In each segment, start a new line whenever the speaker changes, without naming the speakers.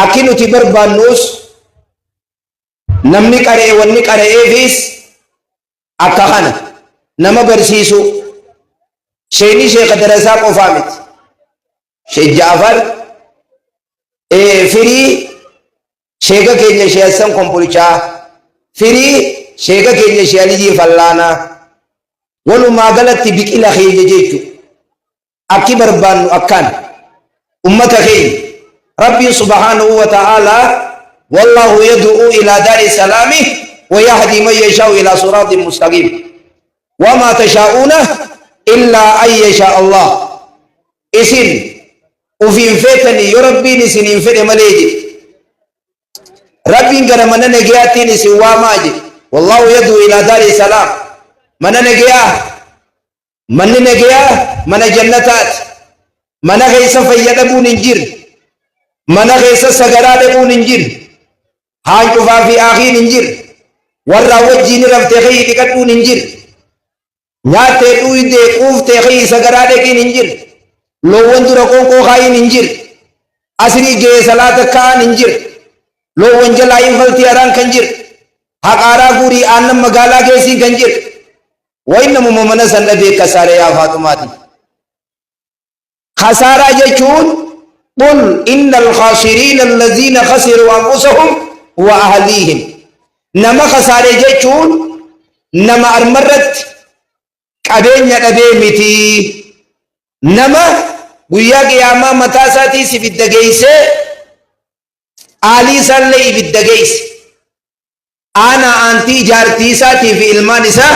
akinu tibar banus namni qaree wanni qareefis akka kana nama barsiisu sheeni sheekha darasaa qofaa miti sheekh Jaafar firii sheekha keenya Sheekh Hassan Kombolchaa firii sheekha keenya Sheekh Aliyyi Fallaanaa walumaa galatti biqila keenya jechuudha akki barbaannu akkaan ummata keenya rabbi subhanahu wa ta'ala wallahu yad'u ila dari salami wa yahdi man yasha'u ila siratin mustaqim wa ma tasha'una illa an yasha Allah isin ufin fetani yo rabbi isin fede maleji rabbi gara manane giyatin isin wa maji wallahu yad'u ila dari salam manane giya manne giya mana jannatat mana kaysa fayyadabun injir mana kaysa sagarade injir haan cufaa fi akhiin injir warra wajjin rafte kayyi dhiqadhuun injir nyaattee dhuydee quuftee kayyi sagarade kin injir loowwan dura qoonqoo kaayin injir asrii gee salaata kaan injir loowwan jalaa infaltii araan kan jir haqaaraa guurii aannan magaalaa geessii kan jir waynamuma mana san dhabee kasaare yaa Faaxumaati khasaaraa jechuun qul innal khasiriina allazina khasiruu anfusahum wa ahlihim nama khasaare jechuun nama armarratti qabeenya dhabee miti nama guyyaa qiyaamaa mataa isaatii ibidda geessee aalii isaallee ibidda geesse aanaa aantii jaartii isaatii fi ilmaan isaa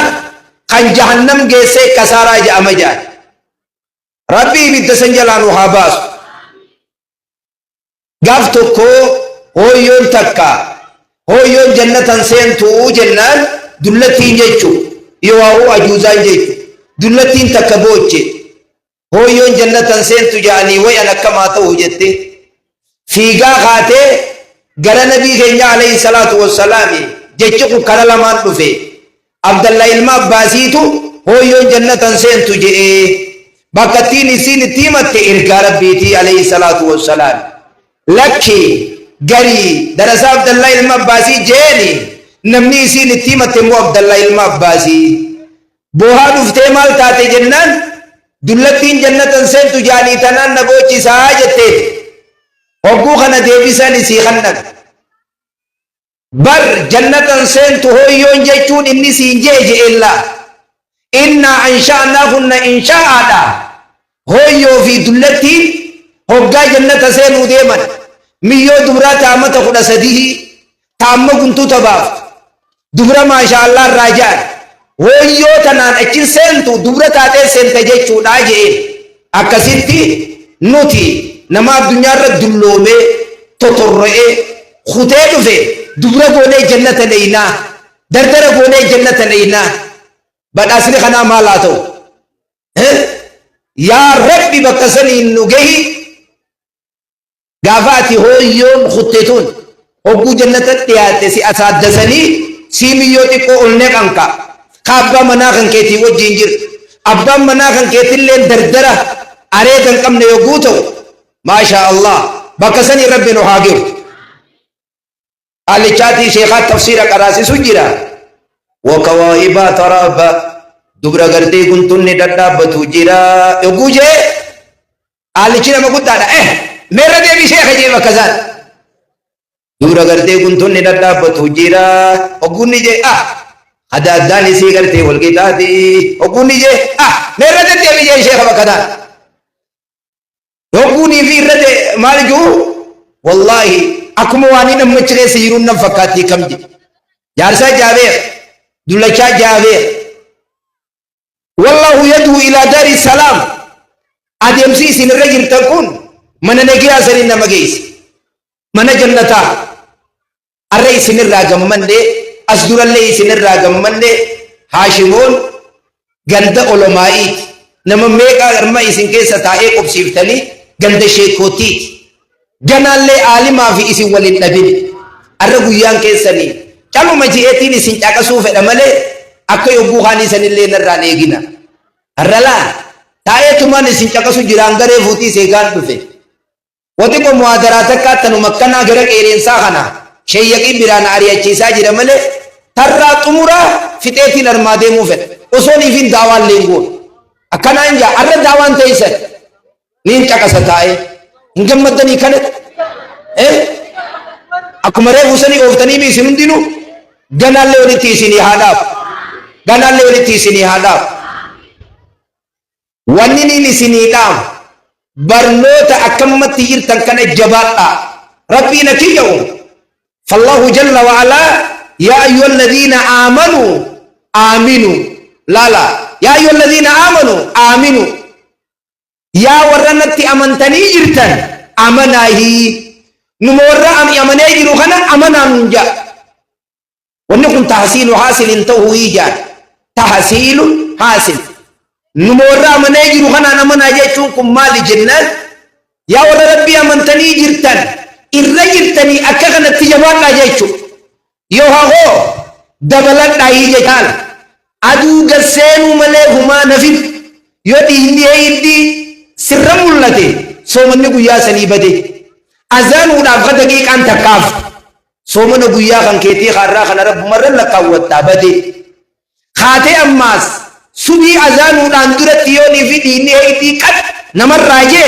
kan jahannam geessee kasaaraa jedhama jedhan rabbi ibidda san jalaa nu haa baasu gaaf tokko hooyyoon takka hooyyoon jannatan seentuu jennaan dullattiin jechuu yoo ajuuzaan jechuu dullattiin takka booche hooyyoon jannatan seentu jedhanii wayan akkamaa ta'u jette fiigaa kaatee gara nabii keenya alayhi salaatu wassalaami jechi kun kana lamaan dhufe Abdallah ilma Abbaasiitu hooyyoon jannatan seentu jedhee bakkattiin isiin itti himatte ergaa rabbiitii alayhi salaatu wassalaam lakki garii darasaa Abdallah ilma Abbaasii jeeni namni isiin itti himatte immoo Abdallah ilma Abbaasii boohaa dhuftee maal taate jennaan dullattiin jannatan seentu jaanii tanaan na boochisaa jettee hogguu kana deebisan isii kannan bar jannatan seentu hooyyoon jechuun inni siin jee je'ella inna ansha'naahunna insha'aadha hooyyoo fi dullattiin hoggaa jannata seenuu deeman miyyoo dubraa taamata 13 taamma guntuuta baaftu dubra maasha Allah irraa jaan hooyyoo tanaan achin seentu dubra taatee seenta jechuudha je'een akkasitti nuti nama addunyaarra dulloomee totorro'ee kutee dhufe dubra goonee jannata leeynaa dardara goonee jannata leeynaa badhaasni kanaa maal haa ta'u yaa rabbi bakka saniin nu gahi gaafa ati hooyyoon kuttetuun hogguu jannata dhiyaatte si asaaddasanii siimiyyoo xiqqoo olnee qanqa kaabbaa manaa kan keetii wajjiin jir abbaan manaa kan keetilleen dardara areegan qabne yogguu ta'u maasha Allah bakka sanii rabbi nu haa geeru alichaatii sheekhaa tafsiira qaraasisu jira wakawaa'ibaa taraaba dubra gartee guntunni dhadhaabbatu jira yogguu jee alichi nama guddaadha meerra deebii sheekha jee bakka isaan dubra gartee guntunni dhadhaabbatu jira hoggunni jee ada addaan isii gartee walqixaati hoggunni jee meerra deddeebii jee sheekha bakka isaan hoggunii fi irra maal juu wallaahi akkuma waan inni amma cireessa jiruun nan fakkaattii kam jedhe jaarsaa jaabeer dullachaa jaabeer wallahu yad'u ila dari salaam adeemsi isin irra jirtan kun mana nagiyaa saniin nama geesse mana jannataa arra isin irraa gammanne as durallee isin irraa gammanne haashimoon ganda olomaa'iiti nama meeqaa arma isin keessa taa'ee qobsiiftanii ganda sheekootiiti ganaallee aalimaa fi isin waliin dhabine arra guyyaan keessanii caluma ji'eetiin isin caqasuu fedha malee akka yogguu kaan isanillee narraan eegina arra laa taa'eetumaan isin caqasu jiraan garee fuutii seegaan dhufe وتكو موادراتك كاتنو مكنا غيرك إيرين ساخنا شيء يقين بران عريا چيسا جرى ملي ترى تمورا فتيتي نرمادي موفت وصوني فين داوان لينغون أكنا إنجا أرد داوان تيسر نين كاكستاي نجم مدني كانت أكمره وسني أوفتني بي سنندينو غنال لوري تيسيني هاداب غنال لوري تيسيني هاداب ونيني لسيني دام برنوت أكمت تير تنكن الجباتا ربي نكيهم فالله جل وعلا يا أيها الذين آمنوا آمنوا لا يا أيها الذين آمنوا آمنوا يا ورنتي أمنتني جرتن أمناه نمورا أم أمني جروخنا أمنا ننجا ونكون تحصيل حاصل انتهو إيجاد تحصيل حاصل نمورا أمني جروخنا أمنا جيتونكم مال جنة يا ور ربي أمنتني جرتن إرى جرتني أكغنا تجوان لا جيتو يوهو دبلت ناهي جيتان أدو غسينو مليهما نفيد يودي هندي سرم اللتي سومن قويا سنيبتي أذان ونافق دقيق أن تكاف سومن قويا خان كيتي خارا خان رب مرن لقاوتا بدي خاتي أماس سبي أذان وناندرت يوني في ديني هيتي قد نمر راجي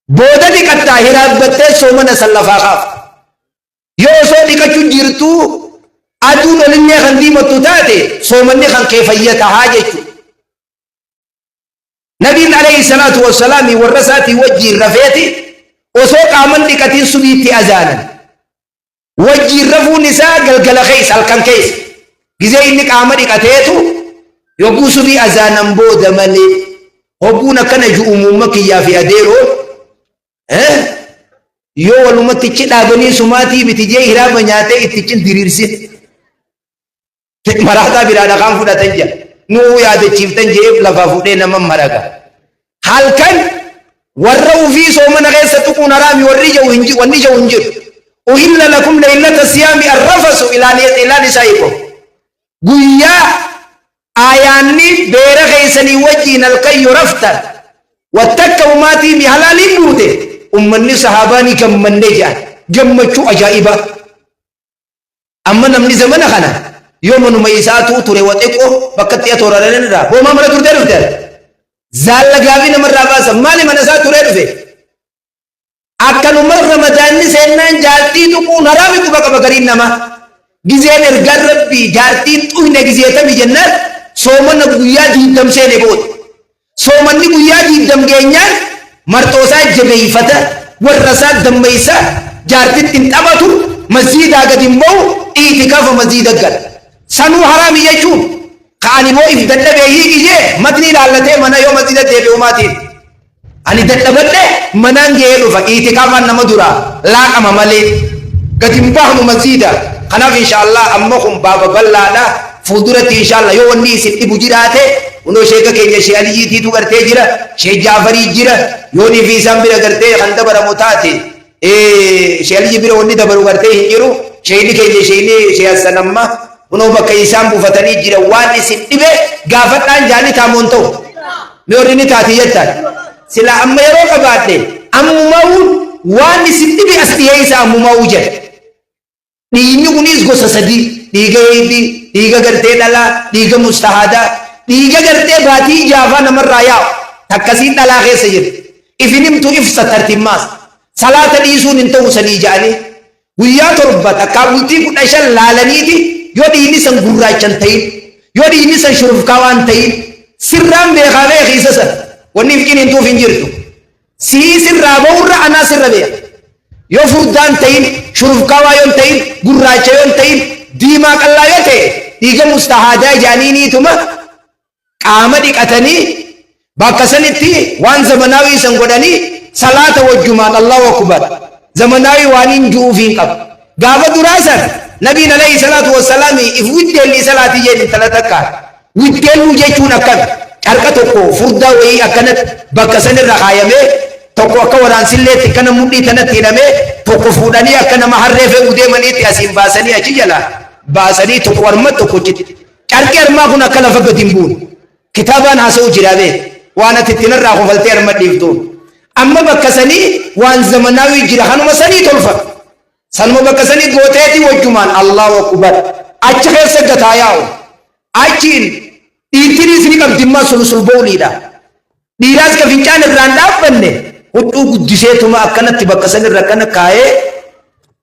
بودا دي قد تاهرات بطي سومن سلفا خاف يوسو دي قد جرتو أدون لني خان دي متوتاتي سومن خان كيفية حاجة نبي عليه الصلاة والسلام ورساتي وجي الرفيتي وسوق عمل لكتين سبيتي أزانا وجي الرفو نساء قلقل خيس الكن كيس جزي إنك عمل لكتيتو يقو سبي أزانا بودا ملي هبونا كان جو أمومك يا في أديرو يو والمتي چلا بني سماتي بتجي هراب نياتي اتچن ديريرسي مرادا برادا قام فودا تنجا نو ياد چيفتن جيب لفا فودي نمم مرقا halkan warra ufii soomana keessa tuquun haraami warri wanni jau hin jiru uhilla lakum laylata siyaami arrafasu ilaa nisaa'ikum guyyaa aayaanni beera keeysanii wajjiin halkan yoo raftan wattakka umaatii mi halaaliin buute ummanni sahabaanii gammannee jedhan gammachuu ajaa'iba amma namni zamana kana yoo manuma isaatu ture waxeqoo bakkatti atooraranii irraa hoomaa mara turtee dhufte زال غافي نمر راباسا مالي منسا توري دفه اكن عمر رمضان ني سنن جارتي تو نرامي تو بقى بكرين نما غزين ارغر ربي جارتي تو نه غزيتا بي جنت سومن غيا دي دم سي نه بوت سومن ني غيا دي دم گينيا مرتوسا جبي فتا ورسا دميسا جارتي تنتباتو مسجد اگديم بو اعتكاف مسجد اگل سنو حرام يچون خاني مو إفدل بيهي كيه مدني لالته منا يوم مسجد ديبه وماتي أني دلبته منان جيلو فكيتي كمان نمدورا لا كم مالي قديم بهم مسجدا خنا إن شاء الله أمهم بابا بلانا فودرة إن شاء الله يوم ني ستي بجراته ونو شيء كيني شيء علي يدي تو کرتے جرا شيء جعفري جرا يوني في سامبرا کرتے خندا برا متاتي شيء علي جبرا وني دبرو کرتے هيرو شيء كيني شيء سنما ونو بكيسان بفتني جرا واني سنبه غافتان جاني تامونتو ميوريني تاتيجتا سلا أما يروك باتي أمماون واني سنبه أستيهيسا أمماوجة ديني كنيس غوصة سدي ديگا يدي ديگا گرتے دلا ديگا مستحادا ديگا گرتے باتي جافا نمر راياو تكسين دلاغي سيد إفنمتو إفسا ترتماس صلاة ديسون انتو سني جاني ويات ربطا كابوتي كنشان لالنيتي يودي إني سن غراچن تاين يودي إني سن شرف كوان تاين سرام بيخاوه خيسسا ونفكين انتو فنجرتو سي سرابورا أنا سرابيا يو فردان تاين شرف كوان تاين غراچيون تاين ديما قلا يوتي ديگا مستحادا جانيني تما قامدك أتني باكسنتي وان زمناوي سنگوداني صلاة وجمان الله أكبر زمناوي وانين جوفين قب غابة دراسا نبي عليه الصلاة والسلام إفوت لي صلاة جين تلاتكا ودلو جيشون أكن أركتوكو فردا وي أكنت بكسن الرخايمة توكو أكوران سلة كنا مدي تنتينمة توكو فوداني أكنا محرفة ودي مني تياسين باسني أشي جلا باسني توكو أرمت توكو جت أركي أرما كنا كلا فقديمبون كتابا ناسو جرابه وانا تتنر راخو فلتي أرمت ليفتون amma bakka sanii waan zamanaawii jira kanuma sanii tolfa sanuma bakka sanii gooteeti wajjumaan Allahu akbar achi keessa gataa yaa'u achiin dhiirtinis ni qabdimmaa sulsul booliidha dhiiraas ka fincaan irraan dhaabbanne hudduu guddiseetuma akkanatti bakka sanirra akkana kaayee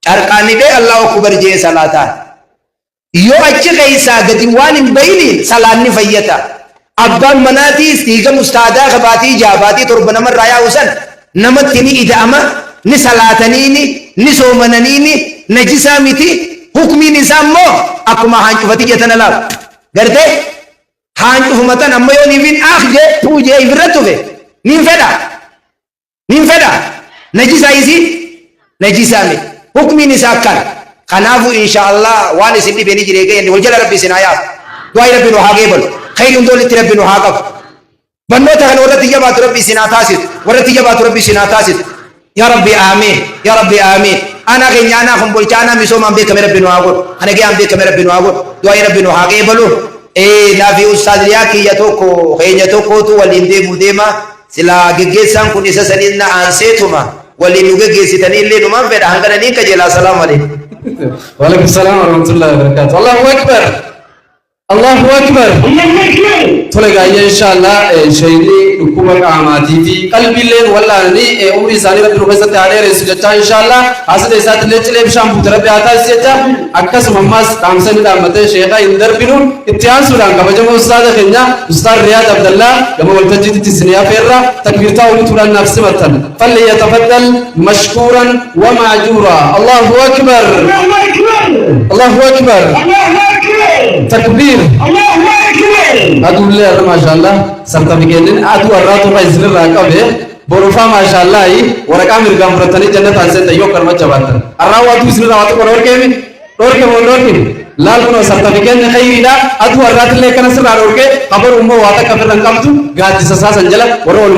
carqaanidhee Allahu akbar jee salaataan yoo achi keessaa gadi waan hin bayiniin salaanni fayyata abbaan manaatiis dhiiga mustaadaa qabaatii jaabaatii torba namarraa yaa'u san namatti ni ida'ama ni salaataniini ni soomananiini najisaa miti hukmiin isaa immoo akkuma haancufati jetana laaf gartee haancufumatan amma yoo niifin jee tuujee ifirra tufe nin fedha najisaa isii najisaa miti hukmiin isaa akkana kanaafu inshaallah waan isin dhibeni jiree gayyanni wal jala rabbi isin haa yaa'u du'aa rabbi nu haa geebalu خير دولة ربي نهاقف بنوتا كان ورد يجبات ربي سناتاسد ورد يجبات ربي سناتاسد يا ربي آمين يا ربي آمين أنا غنيانا خم بولتانا مسوم أم بك ربي نهاقول أنا جي أم بك ربي نهاقول دعاء ربي نهاقي بلو نافي أستاذ رياكي يتوكو خين يتوكو تو والإندي مديما سلا جيسان كوني سسنينا أنسيتما واللي نوجي جيسيتني اللي نمان فدا هنگنا نيكا جلا السلام عليكم
وعليكم السلام ورحمة الله وبركاته الله أكبر الله أكبر تلقى إن شاء الله شيء حكومة عاماتي في قلب الليل ولا ني عمري ساني ربي رخصة تعالى رسولة إن شاء الله أصل إسات ليش بشام بتربي عطا سيتا أكثر مماس تامسن دامته شيخا إندر بينو ابتيان سودان كبجم أستاذ خنجا أستاذ رياض عبد الله كما ولتجد تسنيا فيرا تكبير تاولي تولى نفس مثلا فليتفضل مشكورا ومعجورا الله أكبر الله أكبر تكبير الله أكبر أدو الله ما شاء الله سرتفيكين أدو الراتو رئيسنا راكبه بروفا ما شاء الله ورقة مرقام رتني جنة أنسان تيو كرمة جباتر الراوة أدو سنة راوة كورور كيمي لال كنو سرتفيكين خيرنا أدو الرات اللي كان سر راوة كي خبر أمه واتا كفر رنكامتو قاد جساسا سنجلا ورول